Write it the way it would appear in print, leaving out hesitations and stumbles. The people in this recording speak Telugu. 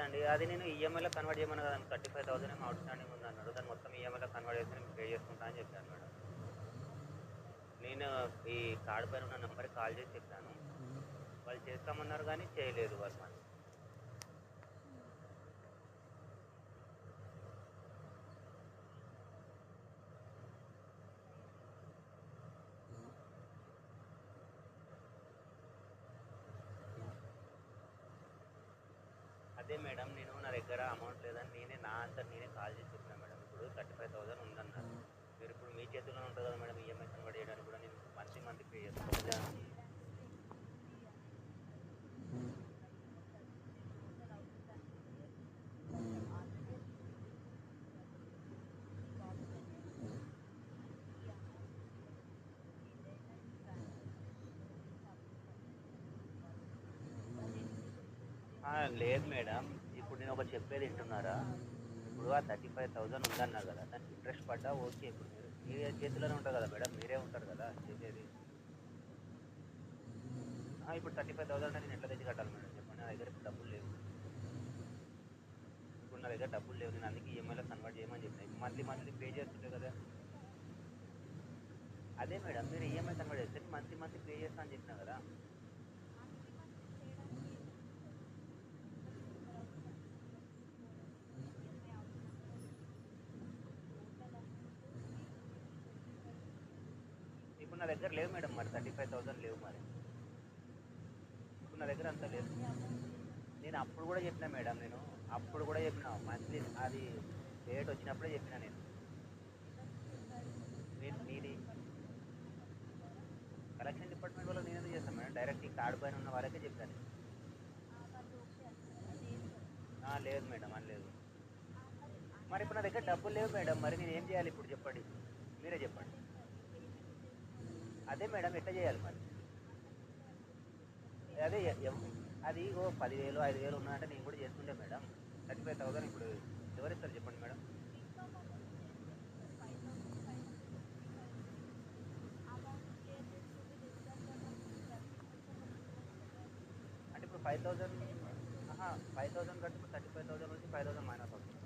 అండి. అది నేను ఈఎంఐలో కన్వర్ట్ చేయమన్నా కదండి. 35,000 ఏమో ఔట్‌స్టాండింగ్ ఉందన్నారు. దాన్ని మొత్తం ఈఎంఐలో కన్వర్ట్ చేస్తే నేను పే చేసుకుంటా అని చెప్పాను మేడం. నేను ఈ కార్డ్ పైన ఉన్న నంబర్‌కి కాల్ చేసి చెప్పాను. వాళ్ళు చేస్తామన్నారు గానీ చేయలేదు వాళ్ళు మరి. అదే మేడం నేను నా దగ్గర అమౌంట్ లేదని నా అంతట నేనే కాల్ చేసి చెప్పినా మేడం. ఇప్పుడు 35,000 ఉందన్నారు. మీరిప్పుడు మీ చేతుల్లోనే ఉంటది కదా మేడం ఈఎంఐ కన్వర్ట్ చేయడానికి కూడా నేను మంత్లీ పే చేసుకోవాలా? లేదు మేడం. ఇప్పుడు నేను ఒకటి చెప్పేది వింటున్నారా? ఇప్పుడు ఆ 35,000 ఉందన్నారు కదా! దానికి ఇంట్రెస్ట్ పడ్డా ఓకే. ఇప్పుడు మీ చేతిలోనే ఉంటది కదా మేడం. మీరే ఉంటారు కదా చేసేది. ఇప్పుడు 35,000 అంటే నేను ఎట్లా తెచ్చి కట్టాలి మేడం చెప్పండి. నా దగ్గర ఇప్పుడు డబ్బులు లేవు. ఇప్పుడు నా దగ్గర డబ్బులు లేవు. నేను అందుకే ఈఎంఐలో కన్వర్ట్ చేయమని చెప్పిన. ఇప్పుడు మంత్లీ పే చేస్తుంటే కదా! అదే మేడం మీరు ఈఎంఐ కన్వర్ట్ చేస్తే మంత్లీ పే చేస్తా అని చెప్పినా కదా! ఇప్పుడు నా దగ్గర లేవు మేడం మరి 35,000 లేవు మరి. ఇప్పుడు నా దగ్గర అంత లేదు. నేను అప్పుడు కూడా చెప్పినా మేడం అప్పుడు కూడా చెప్పిన మంత్లీ అది డేట్ వచ్చినప్పుడే చెప్పినా నేను. మీది కలెక్షన్ డిపార్ట్మెంట్ వాళ్ళకి నేనెందుకు చేస్తాను మేడం. డైరెక్ట్ ఈ కార్డ్ పైన ఉన్న వాళ్ళకే చెప్పాను నేను. లేదు మేడం అనలేదు. మరి ఇప్పుడు నా దగ్గర డబ్బులు లేవు మేడం. మరి నేను ఏం చేయాలి ఇప్పుడు చెప్పండి. మీరే చెప్పండి. అదే మేడం ఎట్లా చేయాలి మరి. అదే అది 10,000 5,000 ఉన్నాయంటే నేను కూడా చేస్తుండే మేడం. 35,000 ఇప్పుడు ఎవరిస్తారు చెప్పండి మేడం. అంటే ఇప్పుడు 5,000 5,000 కట్టి ఇప్పుడు 35,000 నుంచి 5,000 మైనస్ అవుతుంది.